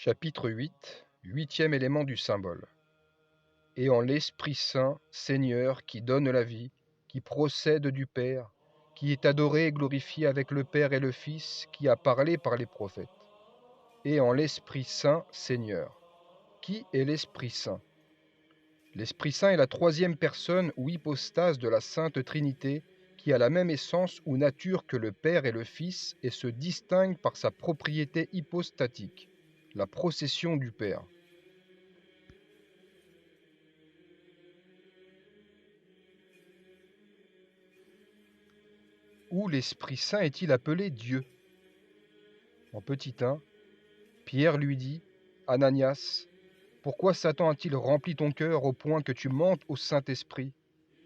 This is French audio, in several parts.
Chapitre 8, huitième élément du symbole. Et en l'Esprit Saint, Seigneur, qui donne la vie, qui procède du Père, qui est adoré et glorifié avec le Père et le Fils, qui a parlé par les prophètes. Et en l'Esprit Saint, Seigneur. Qui est l'Esprit Saint? L'Esprit Saint est la troisième personne ou hypostase de la Sainte Trinité, qui a la même essence ou nature que le Père et le Fils et se distingue par sa propriété hypostatique, la procession du Père. Où l'Esprit Saint est-il appelé Dieu? En petit 1, Pierre lui dit, Ananias, pourquoi Satan a-t-il rempli ton cœur au point que tu mentes au Saint-Esprit?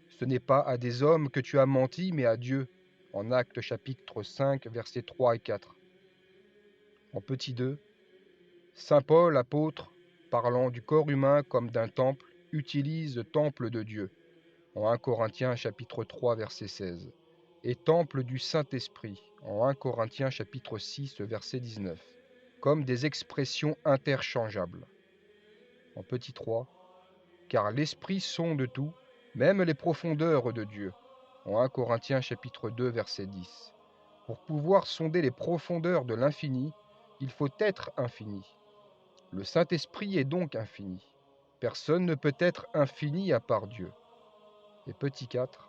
Ce n'est pas à des hommes que tu as menti, mais à Dieu. En Actes chapitre 5, versets 3 et 4. En petit 2, Saint Paul, apôtre, parlant du corps humain comme d'un temple, utilise temple de Dieu. En 1 Corinthiens chapitre 3, verset 16. Et temple du Saint-Esprit, en 1 Corinthiens chapitre 6, verset 19, comme des expressions interchangeables. En petit 3, car l'Esprit sonde tout, même les profondeurs de Dieu, en 1 Corinthiens chapitre 2, verset 10. Pour pouvoir sonder les profondeurs de l'infini, il faut être infini. Le Saint-Esprit est donc infini. Personne ne peut être infini à part Dieu. Et petit 4,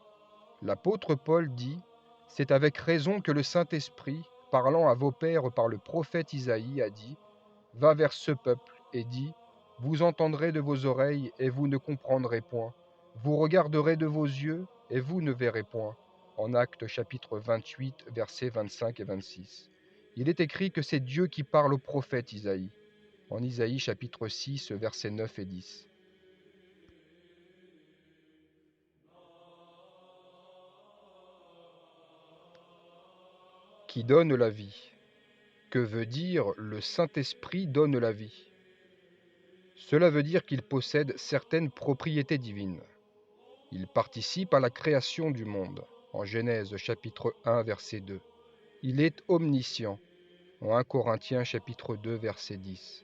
l'apôtre Paul dit, « C'est avec raison que le Saint-Esprit, parlant à vos pères par le prophète Isaïe, a dit, va vers ce peuple et dit, vous entendrez de vos oreilles et vous ne comprendrez point, vous regarderez de vos yeux et vous ne verrez point. » En Actes chapitre 28, versets 25 et 26. Il est écrit que c'est Dieu qui parle au prophète Isaïe. En Isaïe chapitre 6, versets 9 et 10. Qui donne la vie. Que veut dire le Saint-Esprit donne la vie? Cela veut dire qu'il possède certaines propriétés divines. Il participe à la création du monde, en Genèse chapitre 1, verset 2. Il est omniscient, en 1 Corinthiens chapitre 2, verset 10.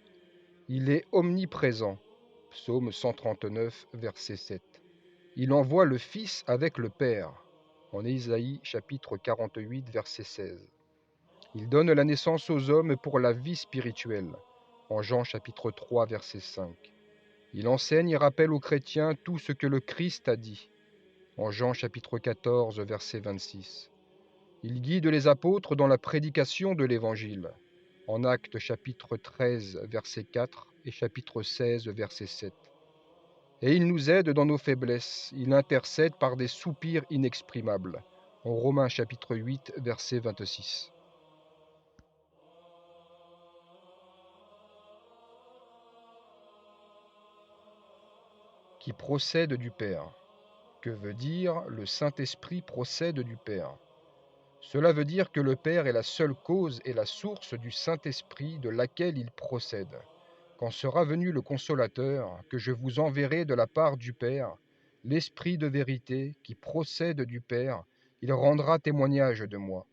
Il est omniprésent, psaume 139, verset 7. Il envoie le Fils avec le Père, en Ésaïe chapitre 48, verset 16. Il donne la naissance aux hommes pour la vie spirituelle, en Jean chapitre 3, verset 5. Il enseigne et rappelle aux chrétiens tout ce que le Christ a dit, en Jean chapitre 14, verset 26. Il guide les apôtres dans la prédication de l'Évangile, en Actes chapitre 13, verset 4 et chapitre 16, verset 7. Et il nous aide dans nos faiblesses, il intercède par des soupirs inexprimables, en Romains chapitre 8, verset 26. Qui procède du Père. Que veut dire le Saint-Esprit procède du Père? Cela veut dire que le Père est la seule cause et la source du Saint-Esprit de laquelle il procède. Quand sera venu le Consolateur, que je vous enverrai de la part du Père, l'Esprit de vérité qui procède du Père, il rendra témoignage de moi.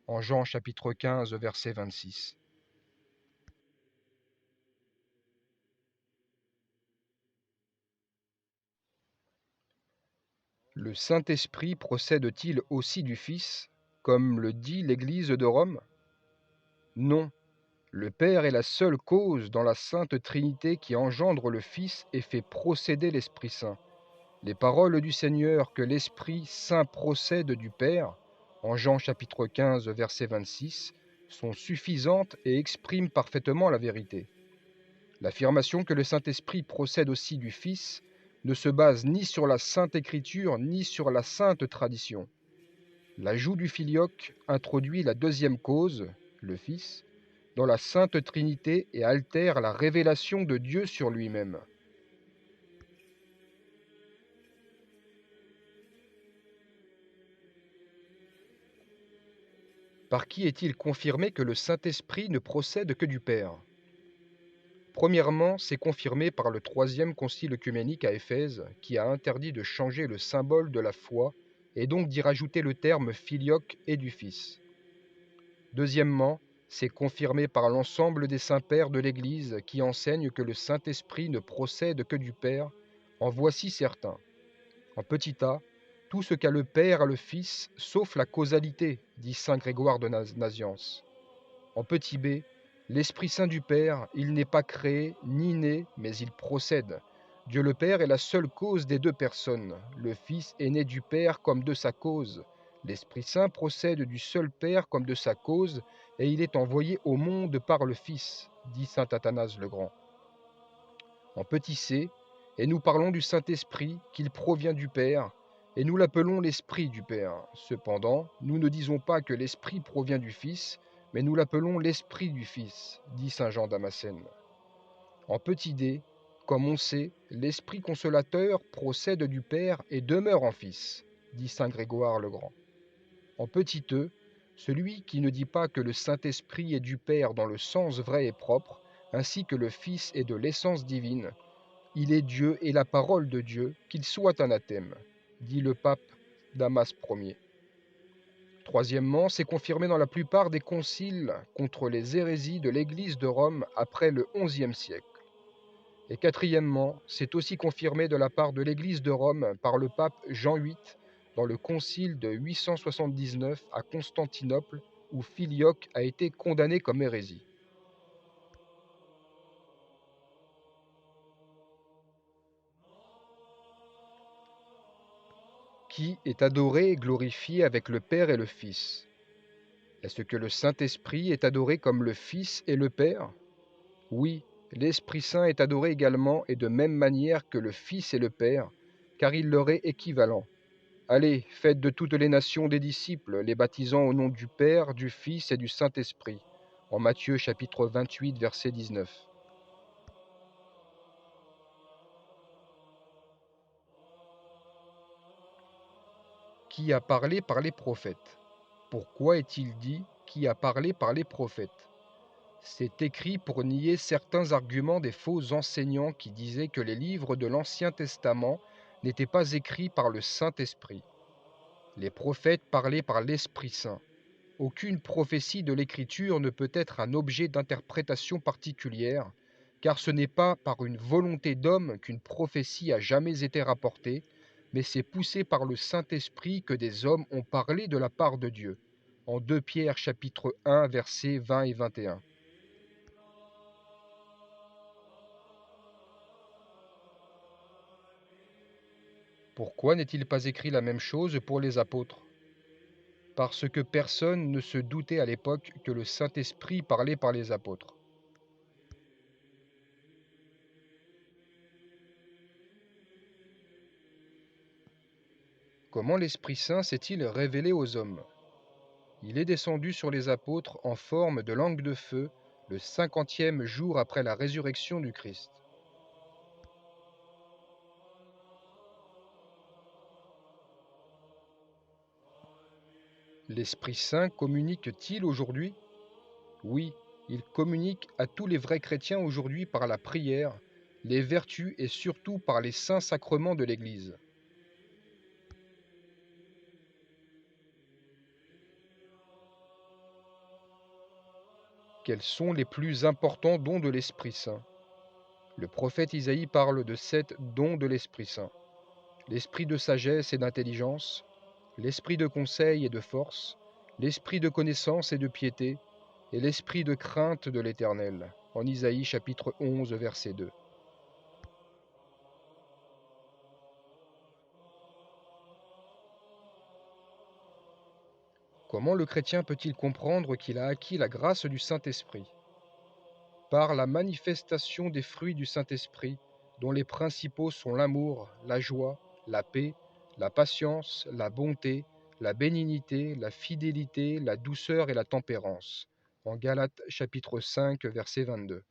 En Jean chapitre 15, verset 26. Le Saint-Esprit procède-t-il aussi du Fils, comme le dit l'Église de Rome? Non. Le Père est la seule cause dans la Sainte Trinité qui engendre le Fils et fait procéder l'Esprit Saint. Les paroles du Seigneur que l'Esprit Saint procède du Père, en Jean chapitre 15, verset 26, sont suffisantes et expriment parfaitement la vérité. L'affirmation que le Saint-Esprit procède aussi du Fils ne se base ni sur la Sainte Écriture ni sur la Sainte Tradition. L'ajout du filioque introduit la deuxième cause, le Fils, dans la Sainte Trinité et altère la révélation de Dieu sur lui-même. Par qui est-il confirmé que le Saint-Esprit ne procède que du Père? Premièrement, c'est confirmé par le troisième concile œcuménique à Éphèse, qui a interdit de changer le symbole de la foi et donc d'y rajouter le terme filioque et du Fils. Deuxièmement, C'est confirmé par l'ensemble des saints-pères de l'Église qui enseignent que le Saint-Esprit ne procède que du Père. En voici certains. En petit a, tout ce qu'a le Père a le Fils, sauf la causalité, dit saint Grégoire de Nazianze. En petit b, l'Esprit Saint du Père, il n'est pas créé ni né, mais il procède. Dieu le Père est la seule cause des deux personnes. Le Fils est né du Père comme de sa cause. L'Esprit Saint procède du seul Père comme de sa cause, et il est envoyé au monde par le Fils, dit saint Athanase le Grand. En petit c, et nous parlons du Saint-Esprit, qu'il provient du Père, et nous l'appelons l'Esprit du Père. Cependant, nous ne disons pas que l'Esprit provient du Fils, mais nous l'appelons l'Esprit du Fils, dit saint Jean Damascène. En petit d, comme on sait, l'Esprit consolateur procède du Père et demeure en Fils, dit saint Grégoire le Grand. En petit e, celui qui ne dit pas que le Saint-Esprit est du Père dans le sens vrai et propre, ainsi que le Fils est de l'essence divine, il est Dieu et la parole de Dieu, qu'il soit anathème, dit le pape Damas Ier. Troisièmement, c'est confirmé dans la plupart des conciles contre les hérésies de l'Église de Rome après le XIe siècle. Et quatrièmement, c'est aussi confirmé de la part de l'Église de Rome par le pape Jean VIII dans le concile de 879 à Constantinople, où Filioque a été condamné comme hérésie. Qui est adoré et glorifié avec le Père et le Fils? Est-ce que le Saint-Esprit est adoré comme le Fils et le Père? Oui, l'Esprit Saint est adoré également et de même manière que le Fils et le Père, car il leur est équivalent. Allez, faites de toutes les nations des disciples, les baptisant au nom du Père, du Fils et du Saint-Esprit. En Matthieu chapitre 28, verset 19. Qui a parlé par les prophètes? Pourquoi est-il dit qui a parlé par les prophètes? C'est écrit pour nier certains arguments des faux enseignants qui disaient que les livres de l'Ancien Testament n'étaient pas écrits par le Saint-Esprit. Les prophètes parlaient par l'Esprit Saint. Aucune prophétie de l'Écriture ne peut être un objet d'interprétation particulière, car ce n'est pas par une volonté d'homme qu'une prophétie a jamais été rapportée, mais c'est poussé par le Saint-Esprit que des hommes ont parlé de la part de Dieu. En 2 Pierre chapitre 1 versets 20 et 21. Pourquoi n'est-il pas écrit la même chose pour les apôtres? Parce que personne ne se doutait à l'époque que le Saint-Esprit parlait par les apôtres. Comment l'Esprit Saint s'est-il révélé aux hommes? Il est descendu sur les apôtres en forme de langue de feu le 50e jour après la résurrection du Christ. L'Esprit Saint communique-t-il aujourd'hui? Oui, il communique à tous les vrais chrétiens aujourd'hui par la prière, les vertus et surtout par les saints sacrements de l'Église. Quels sont les plus importants dons de l'Esprit Saint? Le prophète Isaïe parle de 7 dons de l'Esprit Saint. L'esprit de sagesse et d'intelligence, l'esprit de conseil et de force, l'esprit de connaissance et de piété, et l'esprit de crainte de l'Éternel. En Isaïe chapitre 11, verset 2. Comment le chrétien peut-il comprendre qu'il a acquis la grâce du Saint-Esprit? Par la manifestation des fruits du Saint-Esprit, dont les principaux sont l'amour, la joie, la paix, la patience, la bonté, la bénignité, la fidélité, la douceur et la tempérance. En Galates chapitre 5, verset 22.